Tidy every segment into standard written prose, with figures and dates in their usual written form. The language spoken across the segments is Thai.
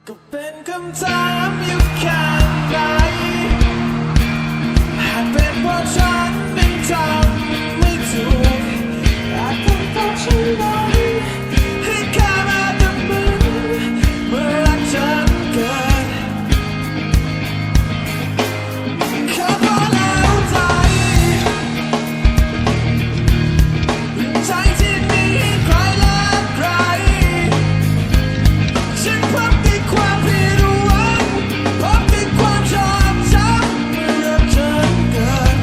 ก็เป็นคำถามอยู่ข้างในหากเป็นเพราะฉันนั้นทำไม่ถูกอาจเป็นเพราะฉันนั้นให้ค่ามาแต่เมื่อรักฉันเกินแค่พอแล้วใจที่มีใครและใครฉันพบแต่ความผิดหวังพบแต่ความชอบช้ำเมื่อรักฉันเกิน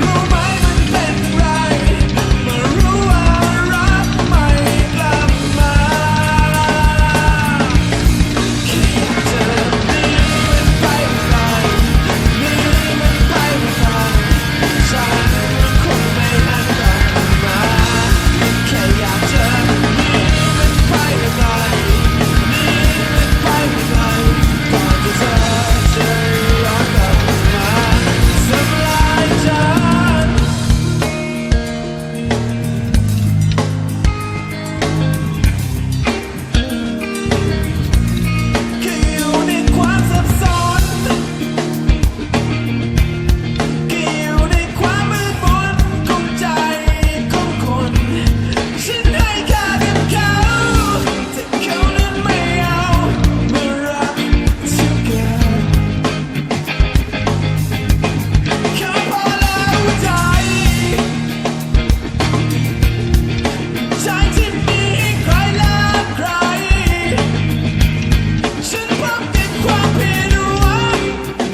รู้ไหมมันเป็นไรเมื่อรู้ว่ารักไม่กลับมาแค่อยากจะหนีมันไปไกลหนีมันไปไกลฉันคงไม่หันกลับมาแค่อยากจะหนีมันไปไกลหนีมันไปไกลก่อนที่เธอจะย้อนกลับมาทำลายฉันแค่อยู่ในความสับสนแค่อยู่ในความมืดมนของใจของคนฉันให้ค่ากับเขาแต่เขานั้นไม่เอามารักฉันเกินแค่พอแล้วใจที่มีใครและใครฉันพบแต่ความผิดหวัง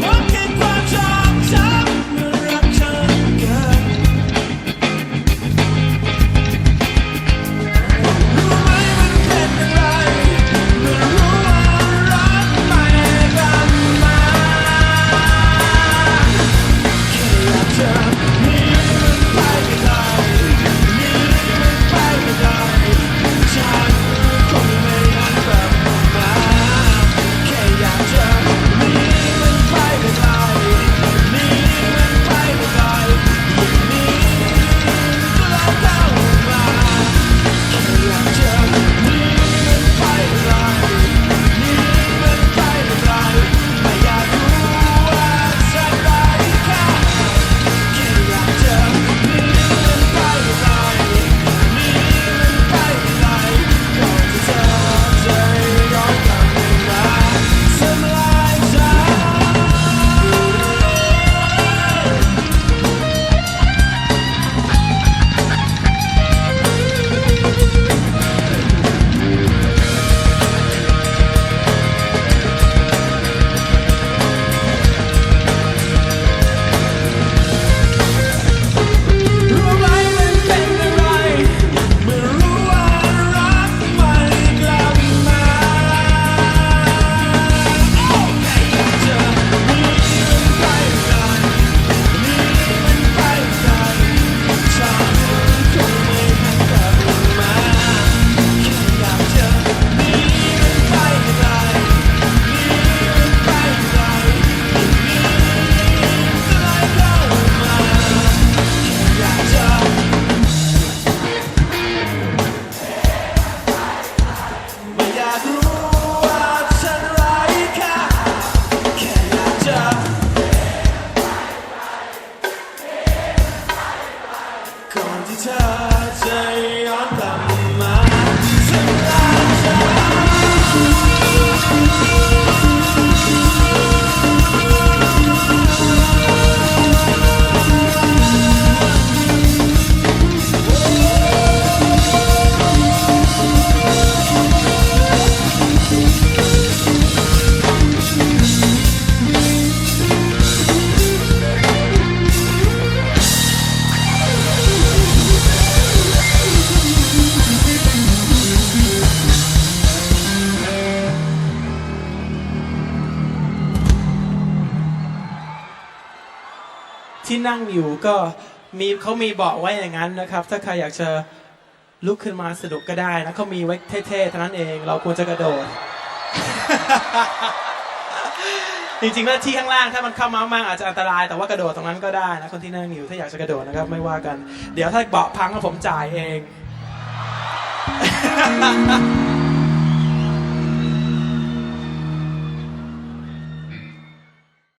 พบแต่ความชอบช้ำเมื่อรักฉันเกินรู้ไหมมันเป็นอะไรเมื่อรู้ว่ารักไม่กลับมาแค่อยากจะหนีมันไปไกลหนีมันไปไกลฉันคงไม่หันกลับมาแค่อยากจะหนีมันไปไกลหนีมันไปไกลอย่างนี้ก็แล้วเข้ามาแค่อยากจะหนีมันไปไกลหนีมันไปไกลไม่อยากรู้ว่าฉันได้แค่แค่อยากจะหนีมันไปไกลหนีมันไปไกลก่อนที่เธอจะย้อนกลับมาทำลายฉัน รู้ไหมมันเป็นอะไรเมื่อรู้ว่ารักไม่กลับมาแค่อยากจะหนีมันไปไกลหนีมันไปไกลฉันคงไม่หันกลับมาแค่อยากจะหนีมันไปไกลหนีมันไปไกลอย่างนี้ก็เลยเข้ามาอยากจะไม่อยากรู้ว่าฉันไร้ค่าแค่อยากจะก่อนที่เธอจะย้อนกลับมาทำลายฉัที่นั่งอยู่ก็เขามีเบาะไว้อย่างนั้นนะครับถ้าใครอยากจะลุกขึ้นมาสนุกก็ได้นะเขามีไว้เท่ๆเท่านั้นเองเราควรจะกระโดด จริงๆแล้วที่ข้างล่างถ้ามันเข้ามามากอาจจะอันตรายแต่ว่ากระโดดตรงนั้นก็ได้นะคนที่นั่งอยู่ถ้าอยากจะกระโดดนะครับไม่ว่ากันเดี๋ยวถ้าเบาะพังก็ผมจ่ายเอง ะ